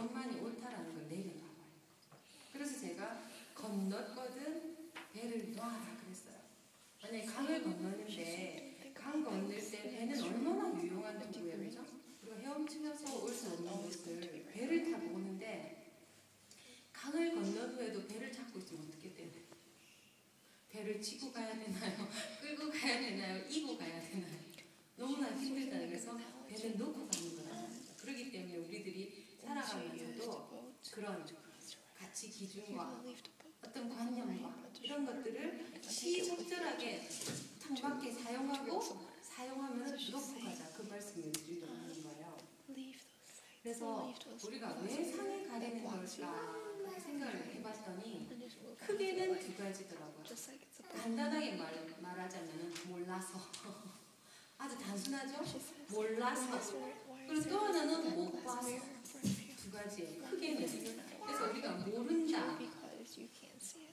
그것만이 옳다라는 걸 내려놔봐요. 그래서 제가 건넜거든 배를 놔라 그랬어요. 만약에 강을 건너는데 강 건널 때 배는 얼마나 유용한 도구예요, 그죠? 우리가 헤엄치면서 올 수 없는 곳을 배를 타고 오는데 강을 건넌 후에도 배를 잡고 있으면 어떻게 돼요? 배를 치고 가야 되나요? 끌고 가야 되나요? 이고 가야 되나요? 너무나 힘들다. 그래서 배는 놓고 가는 거예요. 그렇기 때문에 우리들이 살아가면서도 그런 가치 기준과 어떤 관념과 이런 것들을 시적절하게 탕밖에 사용하면 놓고 가자. 그 말씀을 드리려고 하는 거예요. 그래서 우리가 왜 상에 가려는 걸까 생각을 해봤더니 크게는 두 가지더라고요. 간단하게 말하자면 몰라서 아주 단순하죠? 몰라서 그리고 또 하나는 못 봐서 두 가지예요. 크게는. 그래서 우리가 모른다.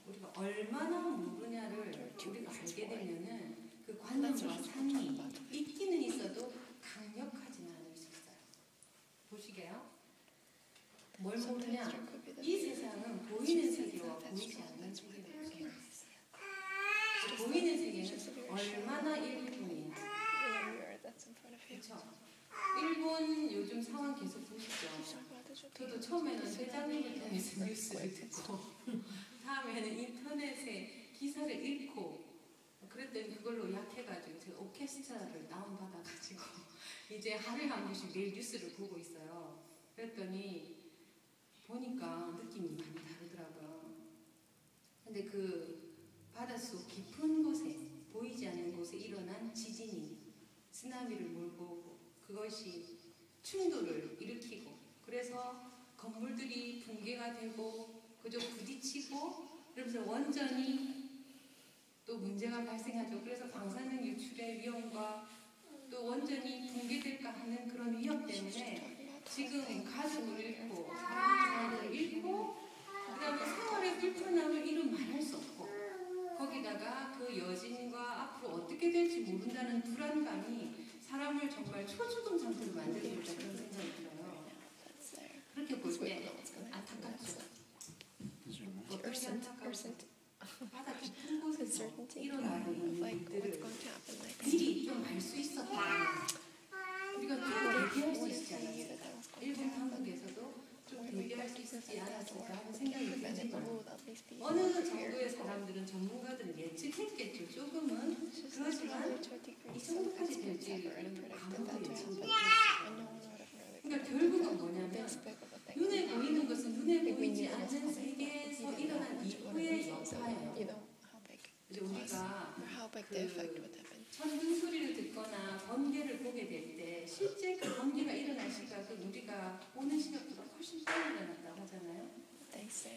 우리가 얼마나 모르냐를 우리가 알게 되면은 그 관념과 상이 있기는 있어도 강력하지는 않을 수 있어요. 보시게요. 뭘 모르냐? 이 세상은 보이는 세계와 보이지 않는 세계가 있어요. 보이는 세계는 얼마나 일부분이에요. 그렇죠? 일본 요즘 상황 계속 보시죠. 저도 처음에는 회장님을 통해서 뉴스를 듣고 다음에는 인터넷에 기사를 읽고 그랬더니 그걸로 약해가지고 제가 오케스트라를 다운받아가지고 이제 하루에 한 번씩 매일 뉴스를 보고 있어요. 그랬더니 보니까 느낌이 많이 다르더라고요. 근데 그 바닷속 깊은 곳에 보이지 않는 곳에 일어난 지진이 쓰나미를 몰고 오고 그것이 충돌을 일으키고 그래서 건물들이 붕괴가 되고 그저 부딪히고 그러면서 원전이 또 문제가 발생하죠. 그래서 방사능 유출의 위험과 또 원전이 붕괴될까 하는 그런 위험 때문에 지금 가족을 잃고 사람을 잃고 그다음에 생활의 불편함을 이루 말할 수 없고 거기다가 그 여진과 앞으로 어떻게 될지 모른다는 불안감이 사람을 정말 초죽음 상태로 만들고 있다 그런 생각이 들어요. 그렇게 볼 때 안타깝죠. 어떻게 안타까워요? 바다 깊은 곳에서 일어나는 일들을 미리 좀 알 수 있었다. 우리가 좀 대비할 수 있지 않았을까? 일본 한국에서도 좀 대비할 수 있지 않았을까 하는 생각이 들지만 어느 정도의 사람들은 전문가들은 예측했겠죠. 조금은 그렇지만 이 정도까지 될지는 아무도 예측을 못했어요. 그러니까 결국은 뭐냐면 눈에 보이는 것은 눈에 보이지 않는 세계에서 일어난 이후의 여파예요. 이제 우리가 그 천둥 소리를 듣거나 번개를 보게 될 때 실제 그 번개가 일어날 시각은 우리가 보는 시각보다 훨씬 빨리 일어났다고 하잖아요.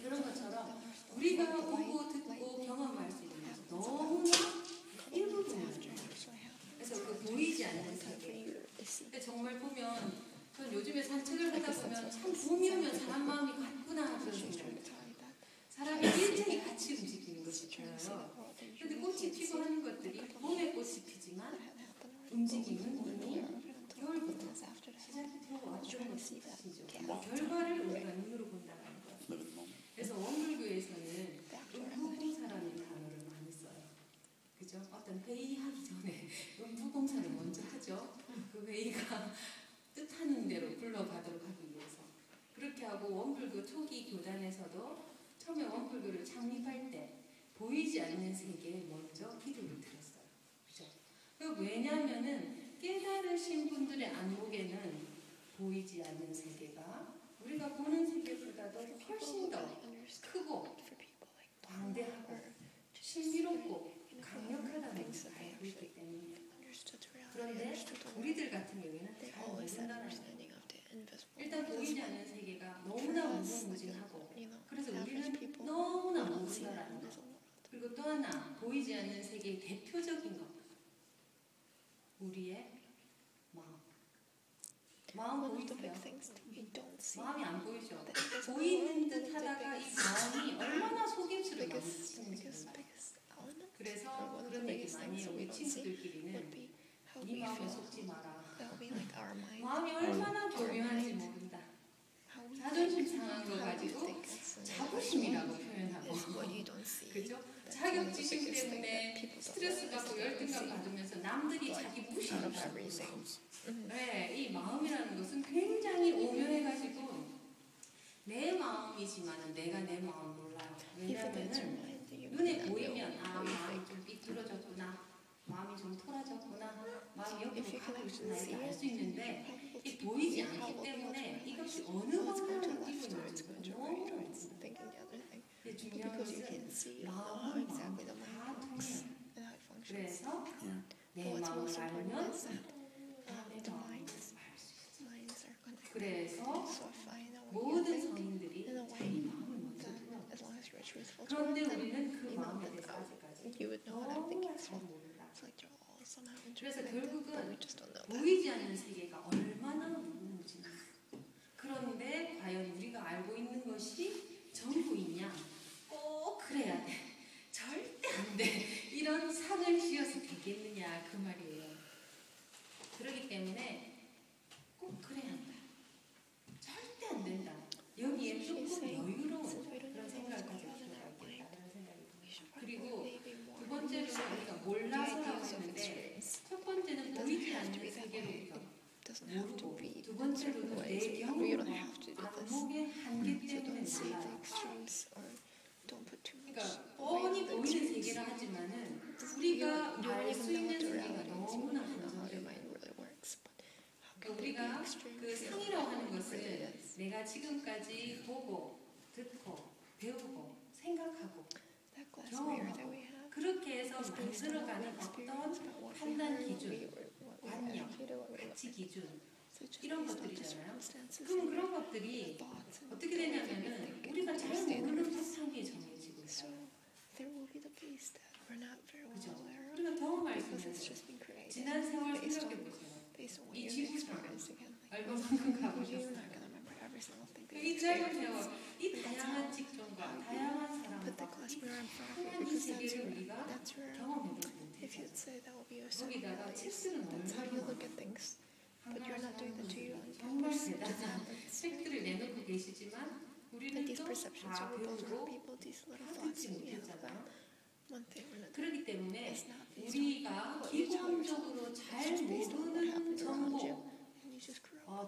그런 것처럼 우리가 보고 듣고 경험할 수 있는 것은 너무나 일부분이에요. 그래서 그 보이지 않는 세계. 근데 정말 보면 전 요즘에 산책을 하다 보면 참 봄이 오면 사람 마음이 같구나 그런 생각이 들어요. 사람이 일제히 같이 움직이는 것이 보여요. 그런데 꽃이 피고 하는 것들이 봄에 꽃이 피지만 움직임은 이미 겨울부터 시작이 되고 왔던 것이죠. 결과를 우리가 눈으로 본다는 거예요. 그래서 원불교에서는 음부공사라는 단어를 많이 써요. 그죠? 어떤 회의하기 전에 음부공사를 먼저 하죠. 그 회의가 뜻하는 대로 굴러가도록 하기 위해서. 그렇게 하고 원불교 초기 교단에서도 처음에 원불교를 창립할 때 보이지 않는 세계에 먼저 기도를 드렸어요. 그죠? 왜냐하면은 깨달으신 분들의 안목에는 보이지 않는 세계가 우리가 보는 세계보다도 훨씬 더 크고 광대하고 신비롭고 강력하다는 것을 알고 있기 때문에. 그런데 우리들 같은 경우에는 잘 모른다는 거예요. 일단 보이지 않는 세계가 너무나 무궁무진하고 그래서 우리는 너무나 모른다라는 거. 그리고 또 하나 보이지 않는 세계의 대표적인 것. 우리의 마음 보이세요? 마음이 안 보이죠? 보이는 듯 하다가 이 마음이 얼마나 속임수를 많이 치는지. 그래서 그런 얘기 많이 해요. 우리 친구들끼리는 이 마음에 속지 마라. 마음이 얼마나 교묘한지 모른다. 자존심 그죠? 자격지심 때문에 스트레스 받고 열등감 받으면서 남들이 자기 무시하는 거예요. 네, 이 마음이라는 것은 굉장히 오묘해가지고 내 마음이지만은 내가 내 마음 몰라요. 왜냐하면은 눈에 보이면 마음이 좀 삐뚤어졌구나, 마음이 좀 토라졌구나, 마음이 옆으로 가고 있구나 이렇게 알 수 있는데 이 보이지 않기 때문에 이것이 어느 방향으로 뛰고 있는지 너무 근데 중요한 것은 마음은 다 통해요. 그래서 내 마음을 알면 내 마음을 알 수 있어요. 그래서 모든 성인들이 자기 마음을 먼저 들어요. 그런데 우리는 그 마음에 대해서 아직까지 너무 잘 모른다. 그래서 결국은 보이지 않는 세계가 얼마나 무궁무진한가. 그런데 과연 우리가 알고 있는 것이 전부이냐? 꼭 그래야 돼. 절대 안 돼. 이런 상을 지어서 되겠느냐 그 말이에요. 그렇기 때문에 꼭 그래야 한다. 절대 안 된다. 여기에 조금 여유로운 그런 생각을 가질 필요가 있겠다는 생각이 듭니다. 그리고 두 번째로 우리가 몰라서라고 했는데 첫 번째는 보이지 않는 세계로 우리가 모르고 두 번째로는 내 경험과 안목의 한계 때문에 몰라요. 그러니까 뻔히 보이는 세계라 하지만은 우리가 알 수 있는 세계가 너무나 한정돼요. 우리가 그 상이라고 하는 것은 내가 지금까지 보고 듣고 배우고 생각하고 경험하고 그렇게 해서 만들어가는 어떤 판단 기준, 관념, 가치 기준 이런 것들이잖아요. 그럼 그런 것들이 어떻게 되냐면은 우리가 잘 모르는 세상 위에 정해지고 있어요. 그죠? 우리가 경험할 수 있는 지난 세월 생각해보세요. 이 지구상 얼마만큼 가보셨어요? 이 짧은 세월, 이 다양한 직종과 다양한 사람과 다양한 이 세계를 우리가 경험해보고 거기다가 책들은 얼마나 정말 대단한 책들을 내놓고 계시지만 우리는 또 다 배우고 다 듣지 못했잖아요. 그렇기 때문에 우리가 기본적으로 잘 모르는 정보,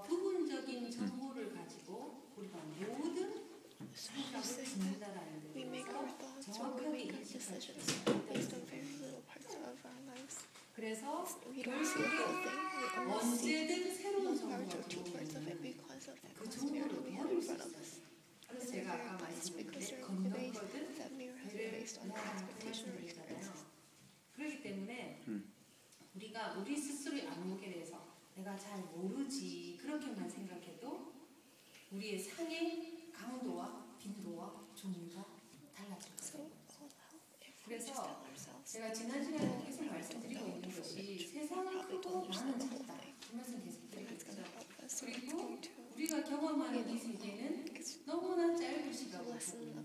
부분적인 정보를 가지고 우리가 모든 생각을 짓는다라는 데서 정확하게 인식할 수 있습니다. 그래서 결국 언제든 새로운 정보가 들어오면 그 정보를 배울 수 있어요. 그래서 제가 아까 말씀드린 건너거든 배를 말씀드렸잖아요. 그렇기 때문에 우리가 우리 스스로의 안목에 대해서 내가 잘 모르지 그렇게만 생각해도 우리의 상의 강도와 빈도와 종류가 달라질 거예요. 그래서 제가 지난 시간에 계속 말씀드리고 있는 것이 세상은 크고 나는 작다. 그 말씀 계속 드리고 있죠. 그리고 우리가 경험하는 이 세계는 너무나 짧은 시간을 갖고 있는